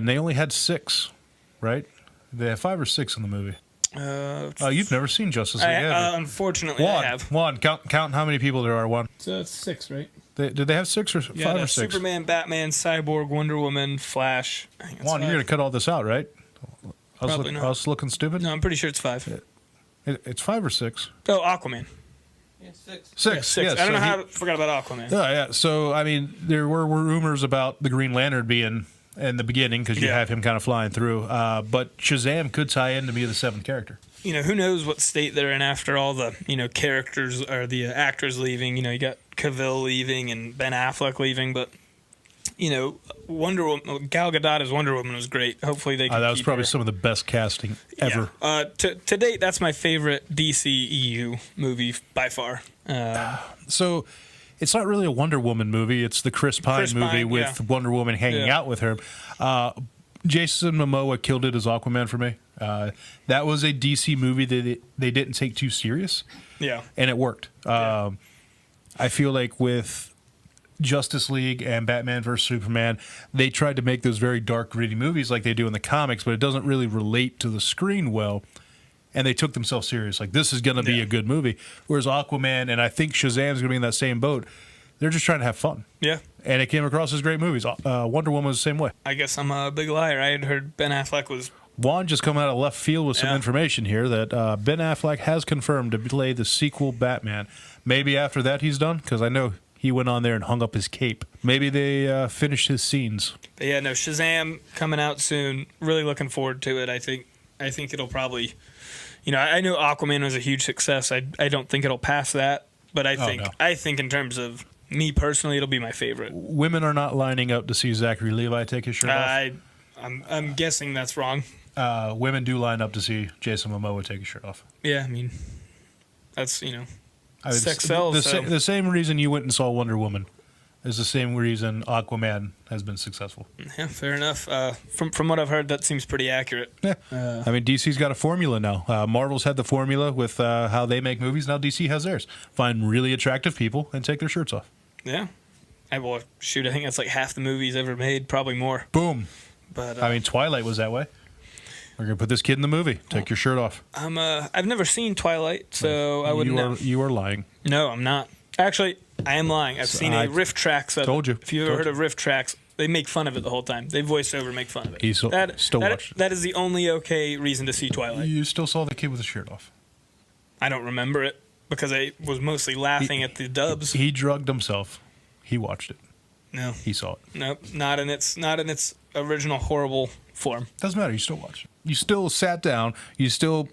and they only had 6, right? They have 5 or 6 in the movie. You've never seen Justice League, have you? Unfortunately, I have. One. Count how many people there are. One. So it's 6, right? Did they have 6 or 5 or 6? Superman, Batman, Cyborg, Wonder Woman, Flash. Juan, you're going to cut all this out, right? Probably not. I was looking stupid? No, I'm pretty sure it's 5. It's 5 or 6. Oh, Aquaman. Yeah, 6. 6. Yeah, 6. Yeah, I don't know how I forgot about Aquaman. Yeah. So, I mean, there were rumors about the Green Lantern being in the beginning because you have him kind of flying through. But Shazam could tie in to be the 7th character. Who knows what state they're in after all the, characters or the actors leaving. You got Cavill leaving and Ben Affleck leaving, but, Wonder Woman, Gal Gadot as Wonder Woman was great. Hopefully they can That was keep probably her. some of the best casting ever. Yeah. To date, that's my favorite DCEU movie by far. So it's not really a Wonder Woman movie. It's the Chris Pine movie with Wonder Woman hanging out with her. Jason Momoa killed it as Aquaman for me. That was a DC movie that they didn't take too serious. Yeah. And it worked. I feel like with Justice League and Batman vs. Superman, they tried to make those very dark, gritty movies like they do in the comics, but it doesn't really relate to the screen well. And they took themselves serious. Like, this is going to be a good movie. Whereas Aquaman, and I think Shazam's going to be in that same boat, they're just trying to have fun. Yeah. And it came across as great movies. Wonder Woman was the same way. I guess I'm a big liar. I had heard Ben Affleck was... Juan just come out of left field with some information here that Ben Affleck has confirmed to play the sequel Batman. Maybe after that he's done, because I know he went on there and hung up his cape. Maybe they finished his scenes. But yeah, no, Shazam coming out soon. Really looking forward to it. I think it'll probably... I know Aquaman was a huge success. I don't think it'll pass that, but I think in terms of me personally, it'll be my favorite. Women are not lining up to see Zachary Levi take his shirt off. I'm guessing that's wrong. Women do line up to see Jason Momoa take his shirt off. Yeah, I mean, that's sex sells. The same reason you went and saw Wonder Woman is the same reason Aquaman has been successful. Yeah, fair enough. From what I've heard, that seems pretty accurate. Yeah. I mean, DC's got a formula now. Marvel's had the formula with how they make movies. Now DC has theirs. Find really attractive people and take their shirts off. Yeah. I think that's like half the movies ever made, probably more. Boom. But I mean, Twilight was that way. We're gonna put this kid in the movie. Take your shirt off. I've never seen Twilight, so I wouldn't know. You are lying. No, I'm not. Actually, I am lying. I've seen a riff tracks of told you. If you've ever heard of riff tracks, they make fun of it the whole time. They voice over, make fun of it. He still watched it. That is the only okay reason to see Twilight. You still saw the kid with his shirt off. I don't remember it because I was mostly laughing at the dubs. He drugged himself. He watched it. No, he saw it. Nope, not in its original horrible form. Doesn't matter. You still watched it. You still sat down. You still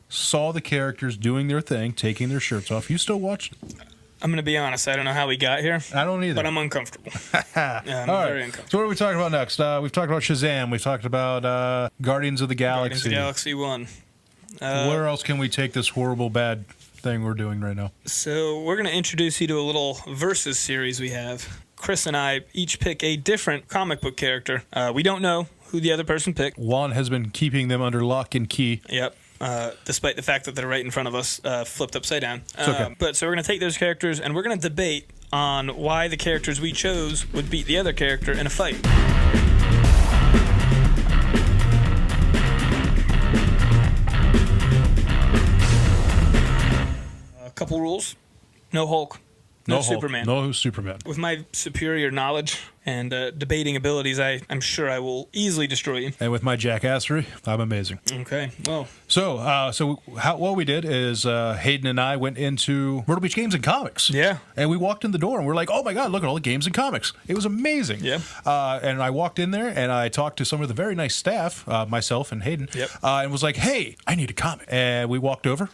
saw the characters doing their thing, taking their shirts off. You still watched it. I'm going to be honest. I don't know how we got here. I don't either. But I'm uncomfortable. I'm very uncomfortable. So what are we talking about next? We've talked about Shazam. We've talked about Guardians of the Galaxy. Guardians of the Galaxy 1. Where else can we take this horrible, bad thing we're doing right now? So we're going to introduce you to a little versus series we have. Chris and I each pick a different comic book character. We don't know who the other person picked. Juan has been keeping them under lock and key. Yep. Despite the fact that they're right in front of us, flipped upside down. Okay. But so we're going to take those characters and we're going to debate on why the characters we chose would beat the other character in a fight. A couple rules. No Hulk. No Superman. No Superman. With my superior knowledge and debating abilities, I'm sure I will easily destroy you. And with my jackassery, I'm amazing. Okay, well. So what we did is Hayden and I went into Myrtle Beach Games and Comics. Yeah. And we walked in the door and we're like, oh my God, look at all the games and comics. It was amazing. Yeah. And I walked in there and I talked to some of the very nice staff, myself and Hayden, and was like, hey, I need a comic. And we walked over,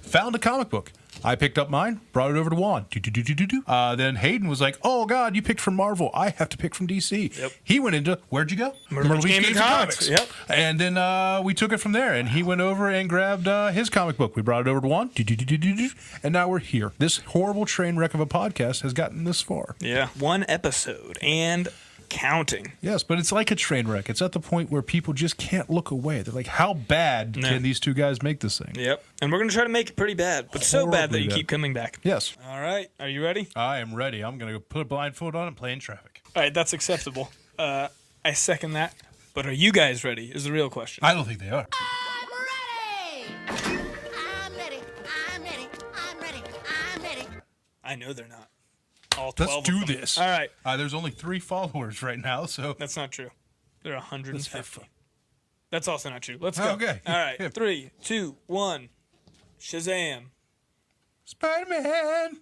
found a comic book. I picked up mine, brought it over to Juan. Then Hayden was like, oh, God, you picked from Marvel. I have to pick from DC. Yep. He went into, where'd you go? Myrtle Beach Games and Comics. Yep. And then we took it from there, and he went over and grabbed his comic book. We brought it over to Juan. And now we're here. This horrible train wreck of a podcast has gotten this far. Yeah. One episode and counting. Yes, but it's like a train wreck. It's at the point where people just can't look away. They're like, how bad can these two guys make this thing? Yep. And we're going to try to make it pretty bad, but so bad that you keep coming back. Yes. All right. Are you ready? I am ready. I'm going to put a blindfold on and play in traffic. All right. That's acceptable. I second that. But are you guys ready? Is the real question. I don't think they are. I'm ready. I'm ready. I'm ready. I'm ready. I'm ready. I know they're not. All 12 Let's of do them. this. All right. There's only 3 followers right now, so That's not true. There are 150. have fun. That's also not true. Let's go. Okay. All right. Yeah. 3, 2, 1. Shazam. Spider-Man.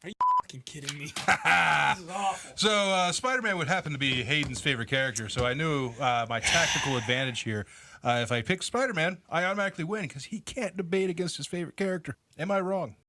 Are you fucking kidding me? This is awful. So Spider-Man would happen to be Hayden's favorite character, so I knew my tactical advantage here. If I pick Spider-Man, I automatically win because he can't debate against his favorite character. Am I wrong?